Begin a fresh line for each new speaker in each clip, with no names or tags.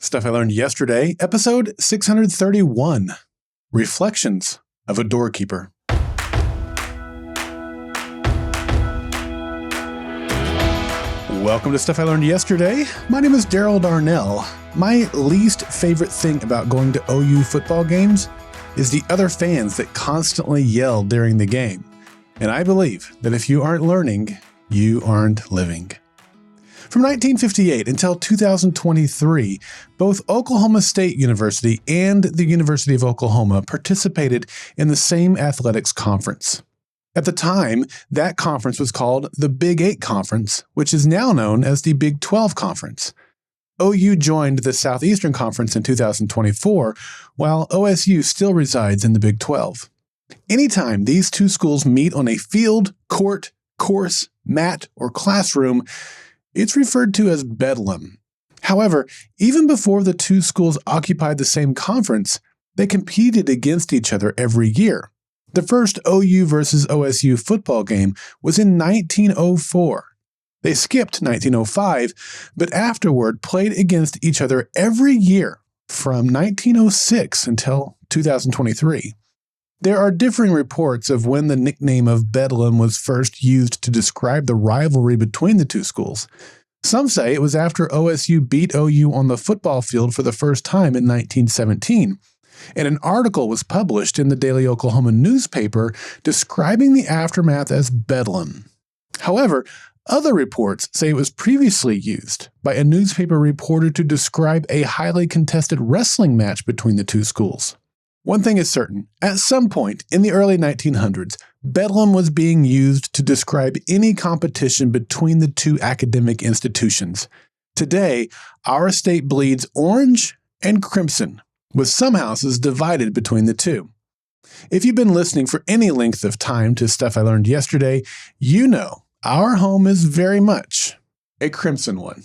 Stuff I Learned Yesterday, episode 631, Reflections of a Doorkeeper. Welcome to Stuff I Learned Yesterday. My name is Daryl Darnell. My least favorite thing about going to OU football games is the other fans that constantly yell during the game. And I believe that if you aren't learning, you aren't living. From 1958 until 2023, both Oklahoma State University and the University of Oklahoma participated in the same athletics conference. At the time, that conference was called the Big 8 Conference, which is now known as the Big 12 Conference. OU joined the Southeastern Conference in 2024, while OSU still resides in the Big 12. Anytime these two schools meet on a field, court, course, mat, or classroom, it's referred to as Bedlam. However, even before the two schools occupied the same conference, they competed against each other every year. The first OU versus OSU football game was in 1904. They skipped 1905, but afterward played against each other every year from 1906 until 2023. There are differing reports of when the nickname of Bedlam was first used to describe the rivalry between the two schools. Some say it was after OSU beat OU on the football field for the first time in 1917, and an article was published in the Daily Oklahoma newspaper describing the aftermath as Bedlam. However, other reports say it was previously used by a newspaper reporter to describe a highly contested wrestling match between the two schools. One thing is certain, at some point in the early 1900s, Bedlam was being used to describe any competition between the two academic institutions. Today, our state bleeds orange and crimson, with some houses divided between the two. If you've been listening for any length of time to Stuff I Learned Yesterday, you know our home is very much a crimson one.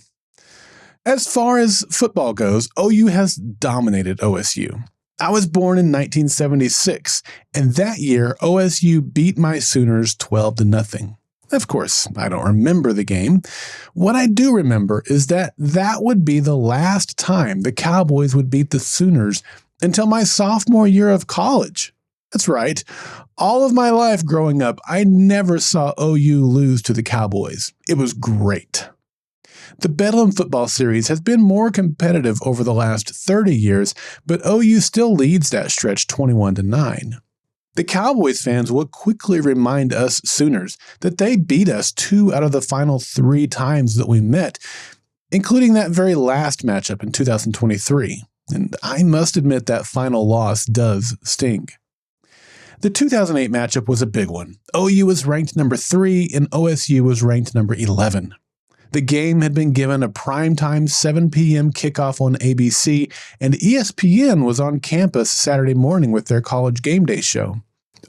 As far as football goes, OU has dominated OSU. I was born in 1976, and that year OSU beat my Sooners 12-0. Of course, I don't remember the game. What I do remember is that would be the last time the Cowboys would beat the Sooners until my sophomore year of college. That's right. All of my life growing up, I never saw OU lose to the Cowboys. It was great. The Bedlam football series has been more competitive over the last 30 years, but OU still leads that stretch 21-9. The Cowboys fans will quickly remind us Sooners that they beat us 2 out of the final 3 times that we met, including that very last matchup in 2023. And I must admit that final loss does sting. The 2008 matchup was a big one. OU was ranked number 3 and OSU was ranked number 11. The game had been given a primetime 7 p.m. kickoff on ABC, and ESPN was on campus Saturday morning with their college game day show.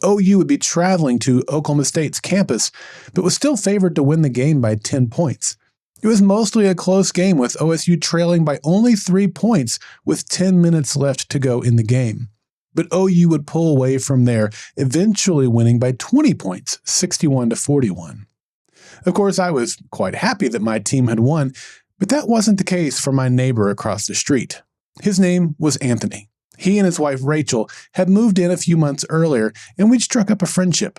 OU would be traveling to Oklahoma State's campus, but was still favored to win the game by 10 points. It was mostly a close game, with OSU trailing by only 3 points with 10 minutes left to go in the game. But OU would pull away from there, eventually winning by 20 points, 61-41. Of course, I was quite happy that my team had won, but that wasn't the case for my neighbor across the street. His name was Anthony. He and his wife Rachel had moved in a few months earlier, and we'd struck up a friendship.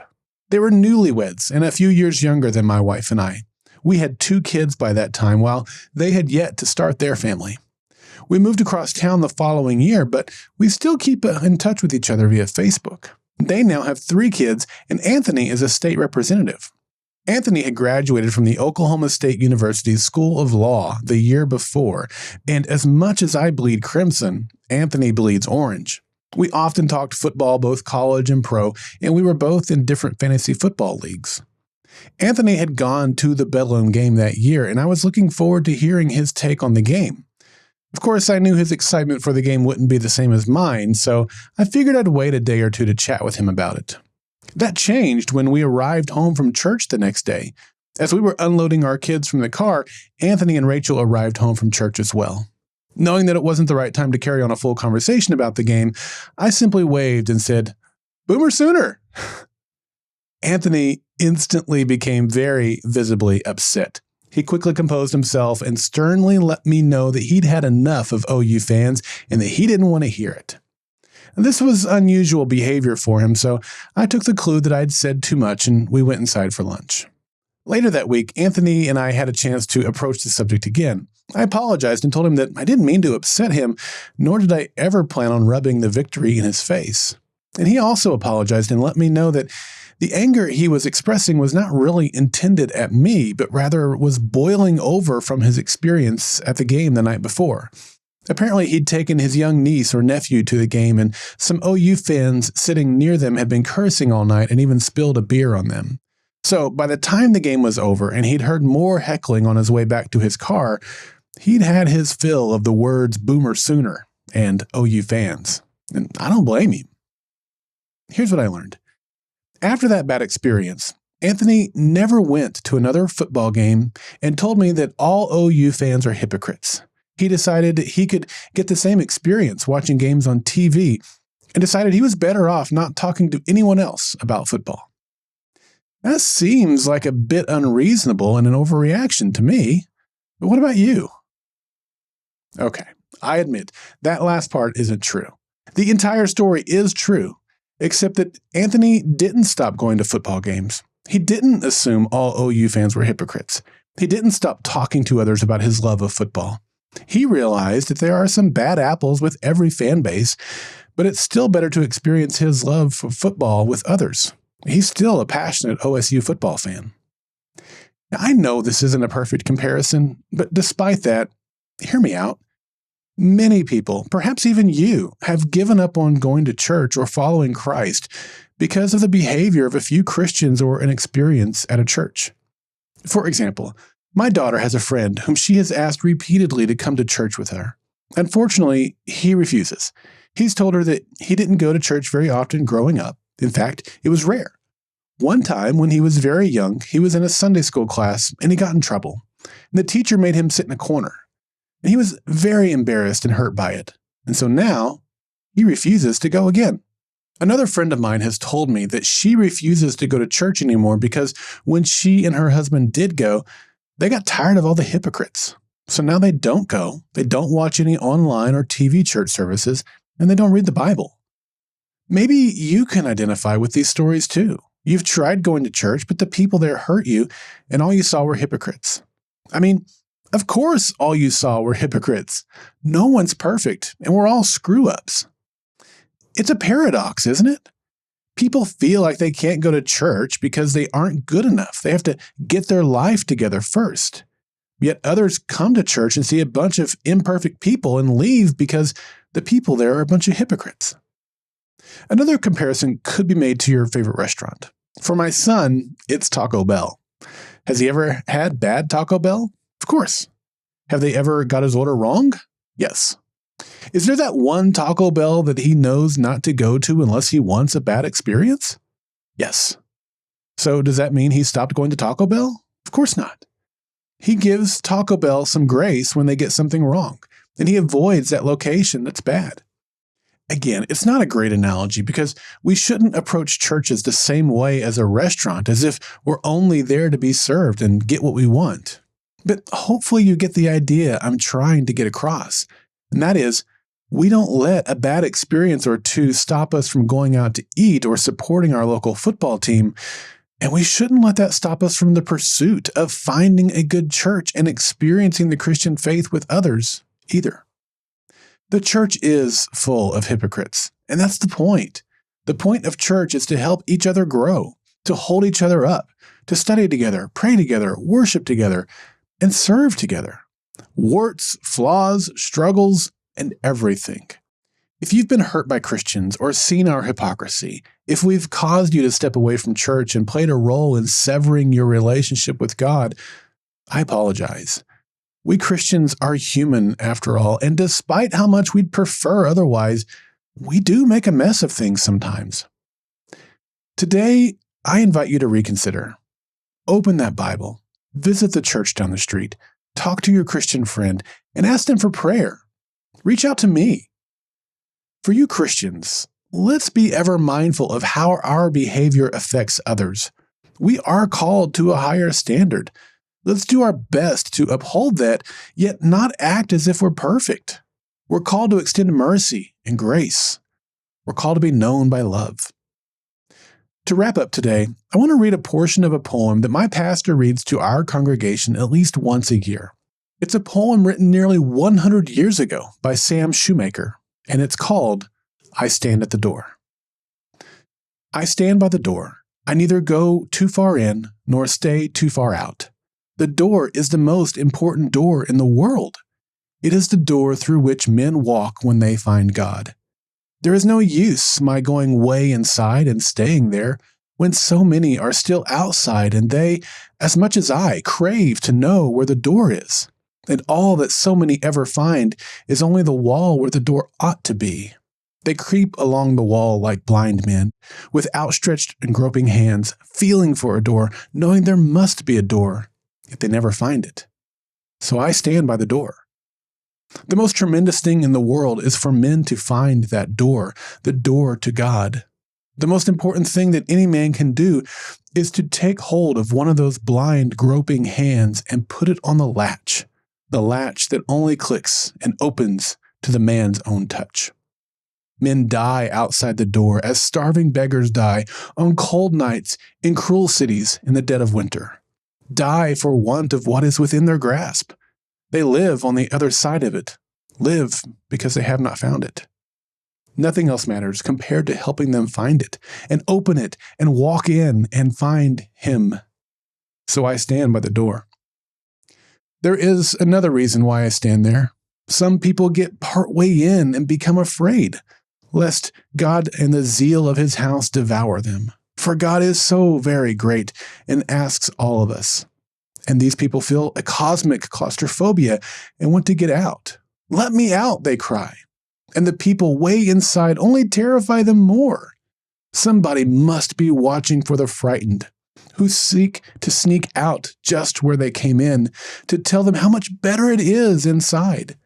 They were newlyweds and a few years younger than my wife and I. We had 2 kids by that time, while they had yet to start their family. We moved across town the following year, but we still keep in touch with each other via Facebook. They now have 3 kids, and Anthony is a state representative. Anthony had graduated from the Oklahoma State University's School of Law the year before, and as much as I bleed crimson, Anthony bleeds orange. We often talked football, both college and pro, and we were both in different fantasy football leagues. Anthony had gone to the Bedlam game that year, and I was looking forward to hearing his take on the game. Of course, I knew his excitement for the game wouldn't be the same as mine, so I figured I'd wait a day or two to chat with him about it. That changed when we arrived home from church the next day. As we were unloading our kids from the car, Anthony and Rachel arrived home from church as well. Knowing that it wasn't the right time to carry on a full conversation about the game, I simply waved and said, "Boomer Sooner!" Anthony instantly became very visibly upset. He quickly composed himself and sternly let me know that he'd had enough of OU fans and that he didn't want to hear it. And this was unusual behavior for him, so I took the clue that I'd said too much and we went inside for lunch. Later that week, Anthony and I had a chance to approach the subject again. I apologized and told him that I didn't mean to upset him, nor did I ever plan on rubbing the victory in his face. And he also apologized and let me know that the anger he was expressing was not really intended at me, but rather was boiling over from his experience at the game the night before. Apparently, he'd taken his young niece or nephew to the game, and some OU fans sitting near them had been cursing all night and even spilled a beer on them. So by the time the game was over and he'd heard more heckling on his way back to his car, he'd had his fill of the words "boomer sooner" and OU fans. And I don't blame him. Here's what I learned. After that bad experience, Anthony never went to another football game and told me that all OU fans are hypocrites. He decided that he could get the same experience watching games on TV and decided he was better off not talking to anyone else about football. That seems like a bit unreasonable and an overreaction to me. But what about you? Okay, I admit that last part isn't true. The entire story is true, except that Anthony didn't stop going to football games. He didn't assume all OU fans were hypocrites. He didn't stop talking to others about his love of football. He realized that there are some bad apples with every fan base, but it's still better to experience his love for football with others. He's still a passionate OSU football fan. Now, I know this isn't a perfect comparison, but despite that, hear me out. Many people, perhaps even you, have given up on going to church or following Christ because of the behavior of a few Christians or an experience at a church. For example, my daughter has a friend whom she has asked repeatedly to come to church with her. Unfortunately, he refuses. He's told her that he didn't go to church very often growing up. In fact, it was rare. One time, when he was very young, he was in a Sunday school class and he got in trouble. And the teacher made him sit in a corner. And he was very embarrassed and hurt by it. And so now, he refuses to go again. Another friend of mine has told me that she refuses to go to church anymore because when she and her husband did go, they got tired of all the hypocrites. So now they don't go, they don't watch any online or TV church services, and they don't read the Bible. Maybe you can identify with these stories too. You've tried going to church, but the people there hurt you, and all you saw were hypocrites. I mean, of course all you saw were hypocrites. No one's perfect, and we're all screw-ups. It's a paradox, isn't it? People feel like they can't go to church because they aren't good enough. They have to get their life together first. Yet others come to church and see a bunch of imperfect people and leave because the people there are a bunch of hypocrites. Another comparison could be made to your favorite restaurant. For my son, it's Taco Bell. Has he ever had bad Taco Bell? Of course. Have they ever got his order wrong? Yes. Is there that one Taco Bell that he knows not to go to unless he wants a bad experience? Yes. So does that mean he stopped going to Taco Bell? Of course not. He gives Taco Bell some grace when they get something wrong, and he avoids that location that's bad. Again, it's not a great analogy because we shouldn't approach churches the same way as a restaurant, as if we're only there to be served and get what we want. But hopefully you get the idea I'm trying to get across, and that is, we don't let a bad experience or two stop us from going out to eat or supporting our local football team, and we shouldn't let that stop us from the pursuit of finding a good church and experiencing the Christian faith with others either. The church is full of hypocrites, and that's the point. The point of church is to help each other grow, to hold each other up, to study together, pray together, worship together, and serve together. Warts, flaws, struggles, and everything. If you've been hurt by Christians or seen our hypocrisy, if we've caused you to step away from church and played a role in severing your relationship with God, I apologize. We Christians are human after all, and despite how much we'd prefer otherwise, we do make a mess of things sometimes. Today, I invite you to reconsider. Open that Bible, visit the church down the street, talk to your Christian friend, and ask them for prayer. Reach out to me. For you Christians, let's be ever mindful of how our behavior affects others. We are called to a higher standard. Let's do our best to uphold that, yet not act as if we're perfect. We're called to extend mercy and grace. We're called to be known by love. To wrap up today, I want to read a portion of a poem that my pastor reads to our congregation at least once a year. It's a poem written nearly 100 years ago by Sam Shoemaker, and it's called, I Stand at the Door. I stand by the door. I neither go too far in nor stay too far out. The door is the most important door in the world. It is the door through which men walk when they find God. There is no use my going way inside and staying there when so many are still outside and they, as much as I, crave to know where the door is. And all that so many ever find is only the wall where the door ought to be. They creep along the wall like blind men, with outstretched and groping hands, feeling for a door, knowing there must be a door, yet they never find it. So I stand by the door. The most tremendous thing in the world is for men to find that door, the door to God. The most important thing that any man can do is to take hold of one of those blind, groping hands and put it on the latch that only clicks and opens to the man's own touch. Men die outside the door as starving beggars die on cold nights in cruel cities in the dead of winter. Die for want of what is within their grasp. They live on the other side of it, live because they have not found it. Nothing else matters compared to helping them find it and open it and walk in and find Him. So I stand by the door. There is another reason why I stand there. Some people get partway in and become afraid, lest God and the zeal of His house devour them. For God is so very great and asks all of us. And these people feel a cosmic claustrophobia and want to get out. Let me out, they cry. And the people way inside only terrify them more. Somebody must be watching for the frightened, who seek to sneak out just where they came in, to tell them how much better it is inside.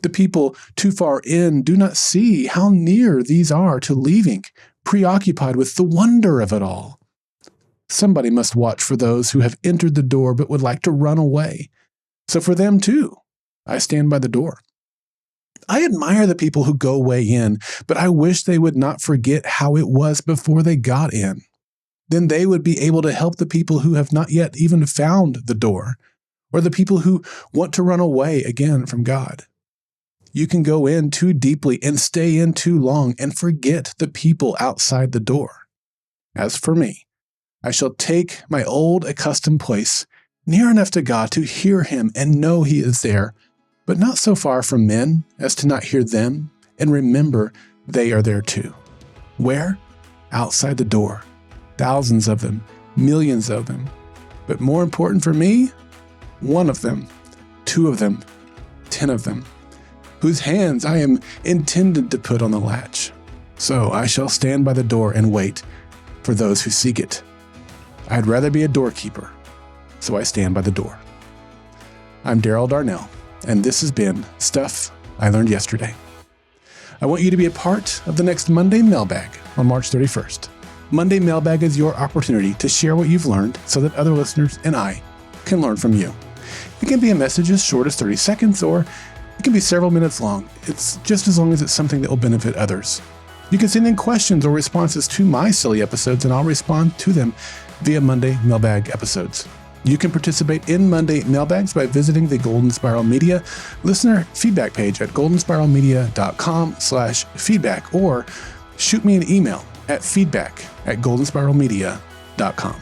The people too far in do not see how near these are to leaving, preoccupied with the wonder of it all. Somebody must watch for those who have entered the door but would like to run away. So for them too, I stand by the door. I admire the people who go way in, but I wish they would not forget how it was before they got in. Then they would be able to help the people who have not yet even found the door, or the people who want to run away again from God. You can go in too deeply and stay in too long and forget the people outside the door. As for me, I shall take my old accustomed place near enough to God to hear Him and know He is there, but not so far from men as to not hear them and remember they are there too. Where? Outside the door. Thousands of them, millions of them. But more important for me, one of them, two of them, 10 of them, whose hands I am intended to put on the latch. So I shall stand by the door and wait for those who seek it. I'd rather be a doorkeeper, so I stand by the door. I'm Daryl Darnell, and this has been Stuff I Learned Yesterday. I want you to be a part of the next Monday Mailbag on March 31st. Monday Mailbag is your opportunity to share what you've learned so that other listeners and I can learn from you. It can be a message as short as 30 seconds, or it can be several minutes long. It's just as long as it's something that will benefit others. You can send in questions or responses to my SILY episodes, and I'll respond to them via Monday Mailbag episodes. You can participate in Monday Mailbags by visiting the Golden Spiral Media listener feedback page at goldenspiralmedia.com/feedback, or shoot me an email at feedback@goldenspiralmedia.com.